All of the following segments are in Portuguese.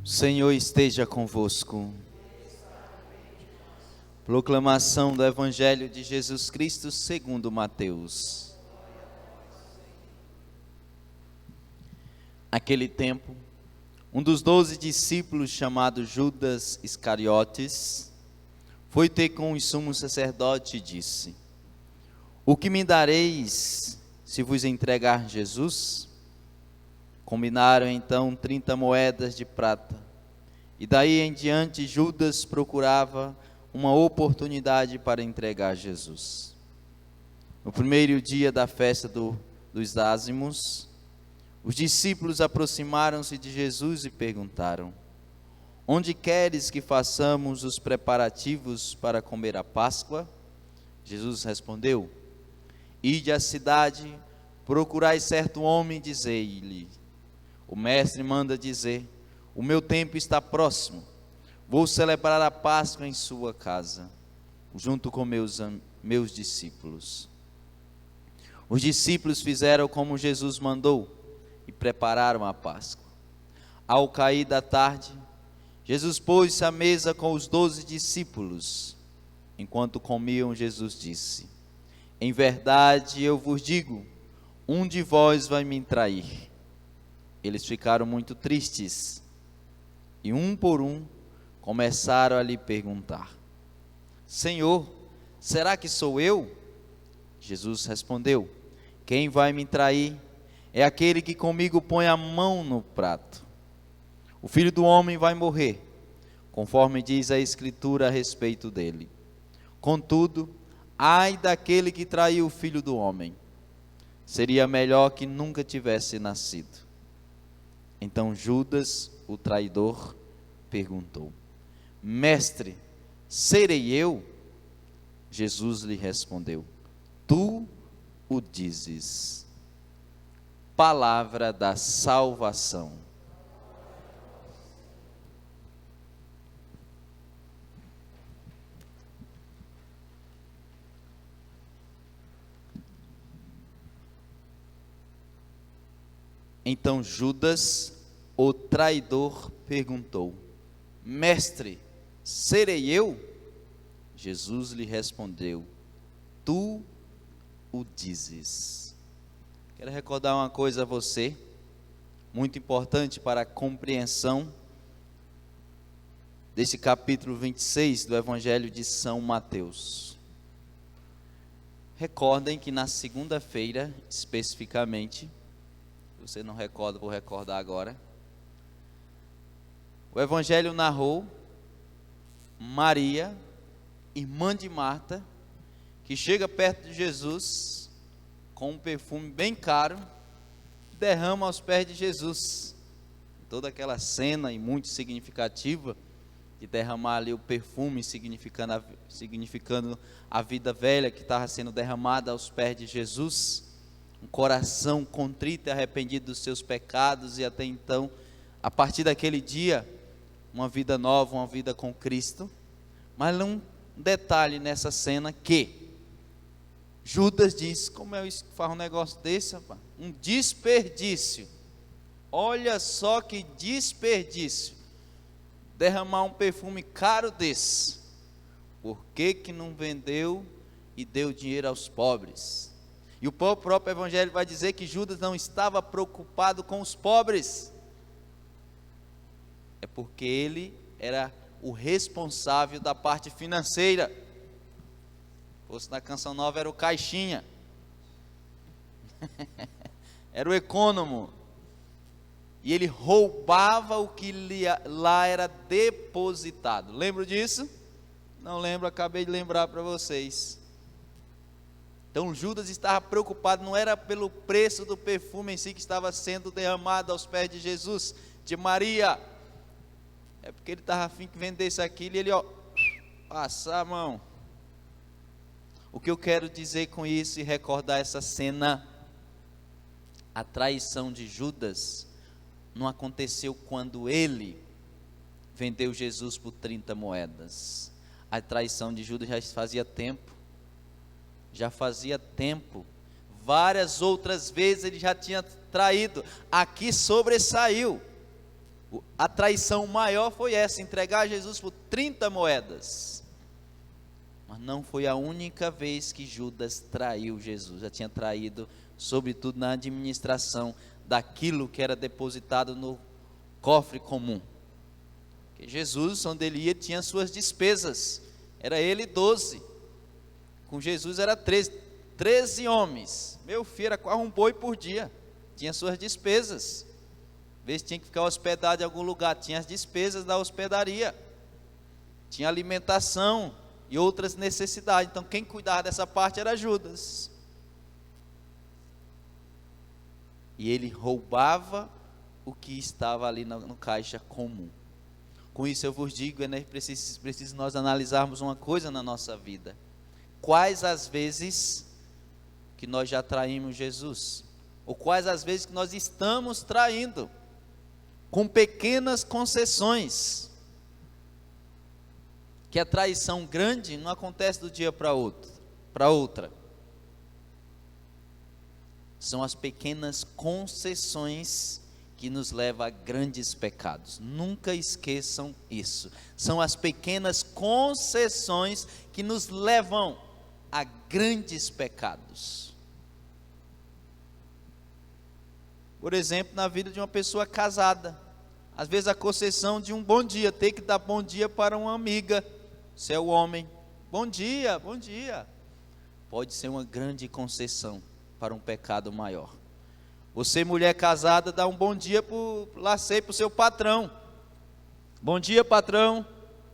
Senhor esteja convosco. Proclamação do Evangelho de Jesus Cristo segundo Mateus. Naquele tempo, um dos 12 discípulos, chamado Judas Iscariotes, foi ter com o sumo sacerdote e disse: O que me dareis se vos entregar Jesus? Combinaram então 30 moedas de prata. E daí em diante Judas procurava uma oportunidade para entregar Jesus. No primeiro dia da festa dos ázimos, os discípulos aproximaram-se de Jesus e perguntaram: Onde queres que façamos os preparativos para comer a Páscoa? Jesus respondeu: Ide à cidade, procurai certo homem e dizei-lhe: O mestre manda dizer: O meu tempo está próximo, vou celebrar a Páscoa em sua casa, junto com meus discípulos. Os discípulos fizeram como Jesus mandou e prepararam a Páscoa. Ao cair da tarde, Jesus pôs-se à mesa com os 12 discípulos. Enquanto comiam, Jesus disse: Em verdade eu vos digo, um de vós vai me trair. Eles ficaram muito tristes e um por um começaram a lhe perguntar: Senhor, será que sou eu? Jesus respondeu: Quem vai me trair é aquele que comigo põe a mão no prato. O Filho do Homem vai morrer, conforme diz a Escritura a respeito dele. Contudo, ai daquele que traiu o Filho do Homem. Seria melhor que nunca tivesse nascido. Então Judas, o traidor, perguntou: Mestre, serei eu? Jesus lhe respondeu: Tu o dizes. Palavra da salvação. Então Judas, o traidor, perguntou: Mestre, serei eu? Jesus lhe respondeu: Tu o dizes. Quero recordar uma coisa a você, muito importante para a compreensão desse capítulo 26 do Evangelho de São Mateus. Recordem que na segunda-feira, especificamente, se você não recorda, vou recordar agora. O Evangelho narrou Maria, irmã de Marta, que chega perto de Jesus com um perfume bem caro, derrama aos pés de Jesus. Toda aquela cena e muito significativa de derramar ali o perfume, significando a vida velha que estava sendo derramada aos pés de Jesus. Um coração contrito e arrependido dos seus pecados, e até então, a partir daquele dia, uma vida nova, uma vida com Cristo. Mas um detalhe nessa cena que Judas diz: como é isso que faz um negócio desse, rapaz? Um desperdício. Olha só que desperdício, derramar um perfume caro desse. Por que não vendeu e deu dinheiro aos pobres? E o próprio Evangelho vai dizer que Judas não estava preocupado com os pobres. É porque ele era o responsável da parte financeira. Se fosse na Canção Nova, era o caixinha. Era o econômico. E ele roubava o que lá era depositado. Lembra disso? Não lembro, acabei de lembrar para vocês. Então Judas estava preocupado, não era pelo preço do perfume em si que estava sendo derramado aos pés de Jesus, de Maria. É porque ele estava a fim que vendesse aquilo e ele, passar a mão. O que eu quero dizer com isso e recordar essa cena, a traição de Judas não aconteceu quando ele vendeu Jesus por 30 moedas. A traição de Judas já fazia tempo. Várias outras vezes ele já tinha traído. Aqui sobressaiu. A traição maior foi essa, entregar Jesus por 30 moedas. Mas não foi a única vez que Judas traiu Jesus. Já tinha traído, sobretudo na administração daquilo que era depositado no cofre comum. Porque Jesus, onde ele ia, tinha suas despesas. Era ele 12. Com Jesus era 13 homens. Meu filho, era quase um boi por dia. Tinha suas despesas. Às vezes tinha que ficar hospedado em algum lugar. Tinha as despesas da hospedaria. Tinha alimentação e outras necessidades. Então quem cuidava dessa parte era Judas. E ele roubava o que estava ali no caixa comum. Com isso eu vos digo, preciso nós analisarmos uma coisa na nossa vida. Quais as vezes que nós já traímos Jesus? Ou quais as vezes que nós estamos traindo? Com pequenas concessões. Que a traição grande não acontece do dia para outra. São as pequenas concessões que nos levam a grandes pecados. Nunca esqueçam isso. São as pequenas concessões que nos levam a grandes pecados. Por exemplo, na vida de uma pessoa casada, às vezes a concessão de um bom dia, ter que dar bom dia para uma amiga, se é o homem, bom dia, pode ser uma grande concessão para um pecado maior. Você, mulher casada, dá um bom dia para o seu patrão. Bom dia, patrão.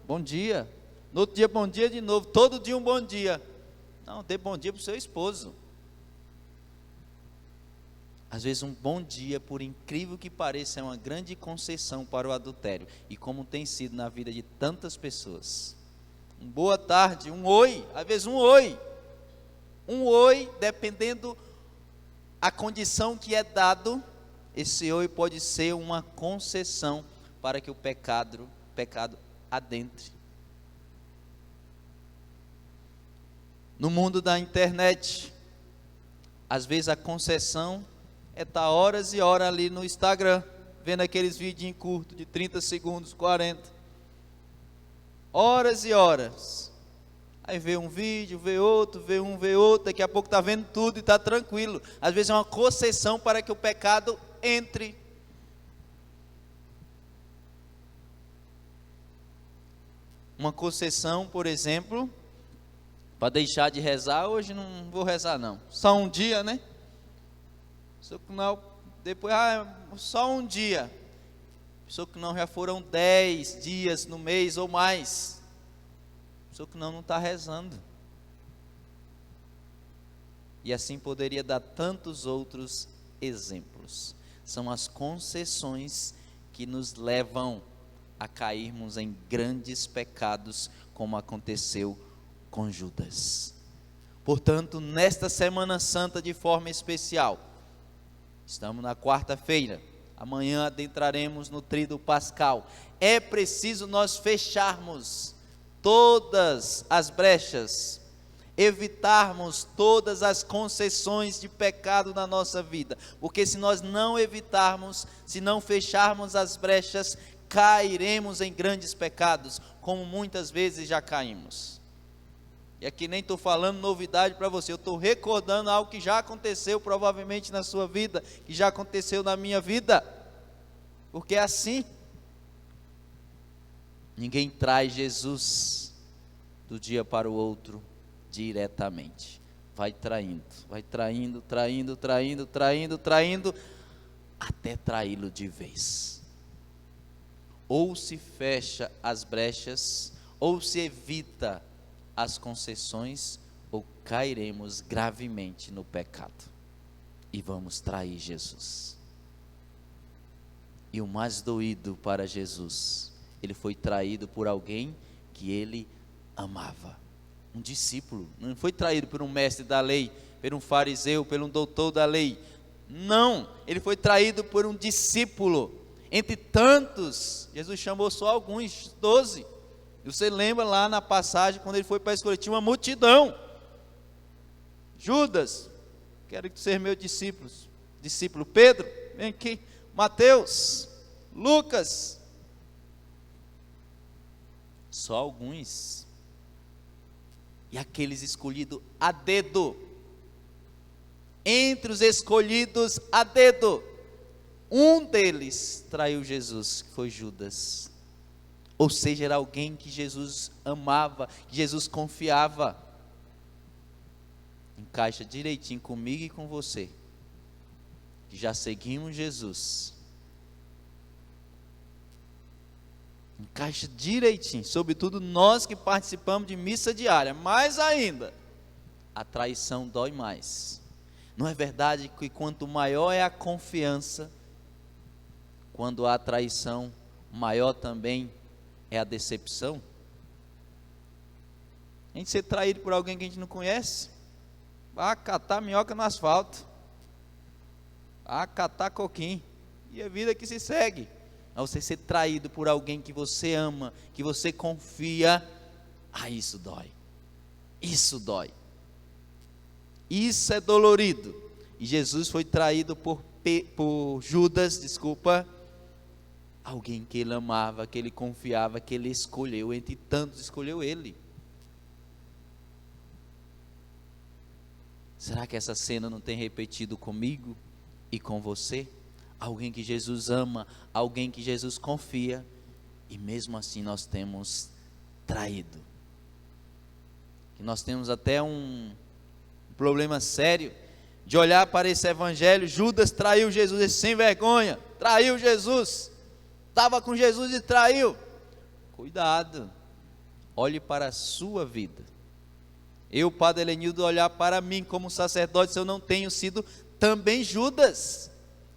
Bom dia. No outro dia, bom dia de novo. Todo dia um bom dia. Não, dê bom dia para o seu esposo. Às vezes um bom dia, por incrível que pareça, é uma grande concessão para o adultério. E como tem sido na vida de tantas pessoas. Um boa tarde, um oi. Às vezes um oi. Um oi, dependendo a condição que é dado, esse oi pode ser uma concessão para que o pecado adentre. No mundo da internet, às vezes a concessão é estar horas e horas ali no Instagram, vendo aqueles vídeos curtos de 30 segundos, 40. Horas e horas. Aí vê um vídeo, vê outro, daqui a pouco está vendo tudo e está tranquilo. Às vezes é uma concessão para que o pecado entre. Uma concessão, por exemplo, para deixar de rezar, hoje não vou rezar não. Só um dia, né? Depois, só um dia. Pessoa que não, já foram 10 dias no mês ou mais. Pessoa que não está rezando. E assim poderia dar tantos outros exemplos. São as concessões que nos levam a cairmos em grandes pecados, como aconteceu com Judas. Portanto, nesta Semana Santa de forma especial, estamos na quarta-feira, amanhã adentraremos no tríduo pascal. É preciso nós fecharmos todas as brechas, evitarmos todas as concessões de pecado na nossa vida, porque se nós não evitarmos, se não fecharmos as brechas, cairemos em grandes pecados, como muitas vezes já caímos. E aqui nem estou falando novidade para você, eu estou recordando algo que já aconteceu provavelmente na sua vida, que já aconteceu na minha vida, porque é assim. Ninguém traz Jesus do dia para o outro diretamente. Vai traindo, até traí-lo de vez. Ou se fecha as brechas, ou se evita as concessões, ou cairemos gravemente no pecado e vamos trair Jesus. E o mais doído para Jesus, ele foi traído por alguém que ele amava. Um discípulo, não foi traído por um mestre da lei, por um fariseu, por um doutor da lei. Não, ele foi traído por um discípulo. Entre tantos, Jesus chamou só alguns, 12. E você lembra lá na passagem, quando ele foi para escolher, tinha uma multidão. Judas, quero que tu seja meu discípulo. Pedro, vem aqui. Mateus, Lucas. Só alguns. E aqueles escolhidos a dedo. Entre os escolhidos a dedo, um deles traiu Jesus, que foi Judas. Ou seja, era alguém que Jesus amava, que Jesus confiava. Encaixa direitinho comigo e com você, que já seguimos Jesus. Encaixa direitinho, sobretudo nós que participamos de missa diária. Mais ainda, a traição dói mais. Não é verdade que quanto maior é a confiança, quando há traição, maior também é a decepção? A gente ser traído por alguém que a gente não conhece, vai catar minhoca no asfalto, vai catar coquinho, e a vida que se segue. Mas você ser traído por alguém que você ama, que você confia, isso dói, isso dói. Isso é dolorido. E Jesus foi traído por Judas, alguém que ele amava, que ele confiava, que ele escolheu, entre tantos escolheu ele. Será que essa cena não tem repetido comigo e com você? Alguém que Jesus ama, alguém que Jesus confia, e mesmo assim nós temos traído. Que nós temos até um problema sério de olhar para esse evangelho. Judas traiu Jesus, esse sem vergonha, traiu Jesus, estava com Jesus e traiu. Cuidado, olhe para a sua vida. Eu, Padre Helenildo, olhar para mim como sacerdote, se eu não tenho sido também Judas,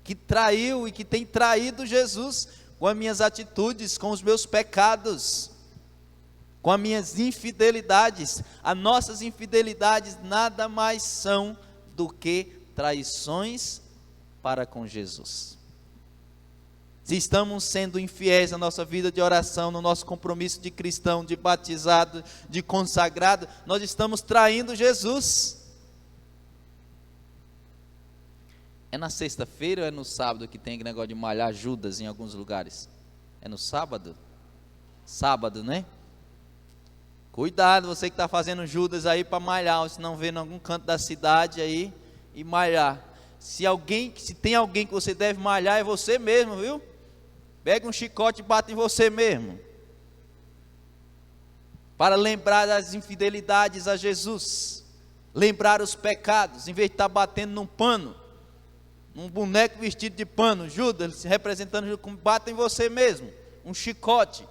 que traiu e que tem traído Jesus, com as minhas atitudes, com os meus pecados, com as minhas infidelidades. As nossas infidelidades nada mais são do que traições para com Jesus. Se estamos sendo infiéis na nossa vida de oração, no nosso compromisso de cristão, de batizado, de consagrado, nós estamos traindo Jesus. É na sexta-feira ou é no sábado que tem aquele negócio de malhar Judas em alguns lugares? É no sábado? Sábado, né? Cuidado, você que está fazendo Judas aí para malhar, ou se não vê em algum canto da cidade aí e malhar. Se tem alguém que você deve malhar, é você mesmo, viu? Pega um chicote e bate em você mesmo, para lembrar das infidelidades a Jesus, lembrar os pecados, em vez de estar batendo num pano, num boneco vestido de pano. Judas se representando, bate em você mesmo, um chicote.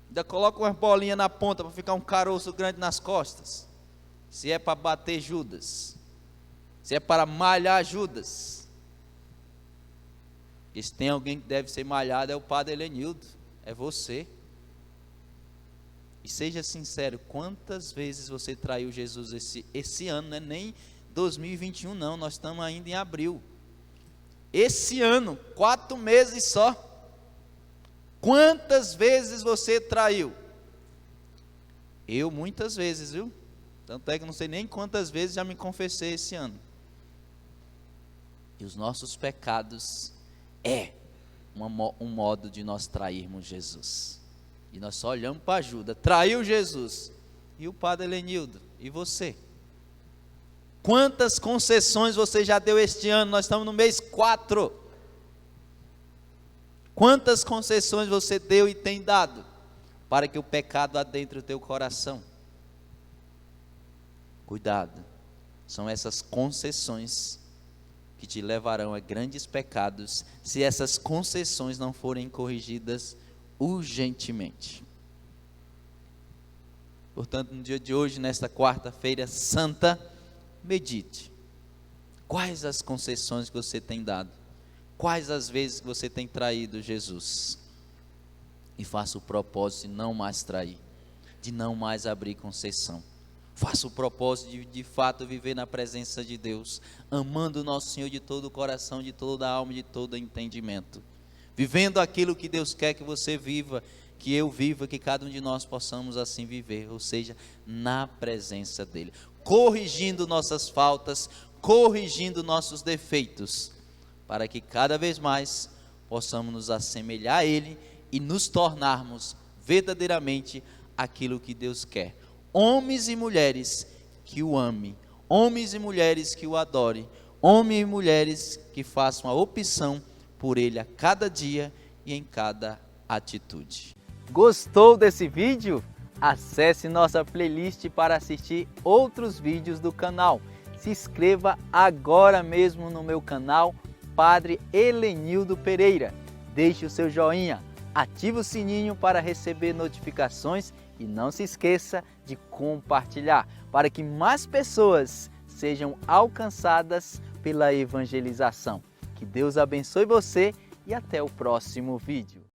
Ainda coloca umas bolinhas na ponta para ficar um caroço grande nas costas. Se é para bater Judas, se é para malhar Judas. E se tem alguém que deve ser malhado, é o Padre Helenildo, é você. E seja sincero, quantas vezes você traiu Jesus esse ano, não é nem 2021 não, nós estamos ainda em abril. Esse ano, 4 meses só. Quantas vezes você traiu? Eu muitas vezes, viu? Tanto é que não sei nem quantas vezes já me confessei esse ano. E os nossos pecados é um modo de nós trairmos Jesus. E nós só olhamos para Judas, traiu Jesus. E o Padre Helenildo, e você? Quantas concessões você já deu este ano? Nós estamos no mês 4. Quantas concessões você deu e tem dado para que o pecado adentre o teu coração? Cuidado, são essas concessões que te levarão a grandes pecados, se essas concessões não forem corrigidas urgentemente. Portanto, no dia de hoje, nesta quarta-feira santa, medite. Quais as concessões que você tem dado? Quais as vezes que você tem traído Jesus? E faça o propósito de não mais trair, de não mais abrir concessão. Faça o propósito de fato viver na presença de Deus, amando o nosso Senhor de todo o coração, de toda a alma, de todo o entendimento. Vivendo aquilo que Deus quer que você viva, que eu viva, que cada um de nós possamos assim viver, ou seja, na presença dEle. Corrigindo nossas faltas, corrigindo nossos defeitos, para que cada vez mais possamos nos assemelhar a Ele e nos tornarmos verdadeiramente aquilo que Deus quer. Homens e mulheres que o amem, homens e mulheres que o adorem, homens e mulheres que façam a opção por Ele a cada dia e em cada atitude. Gostou desse vídeo? Acesse nossa playlist para assistir outros vídeos do canal. Se inscreva agora mesmo no meu canal, Padre Helenildo Pereira. Deixe o seu joinha, ative o sininho para receber notificações e não se esqueça de compartilhar, para que mais pessoas sejam alcançadas pela evangelização. Que Deus abençoe você e até o próximo vídeo.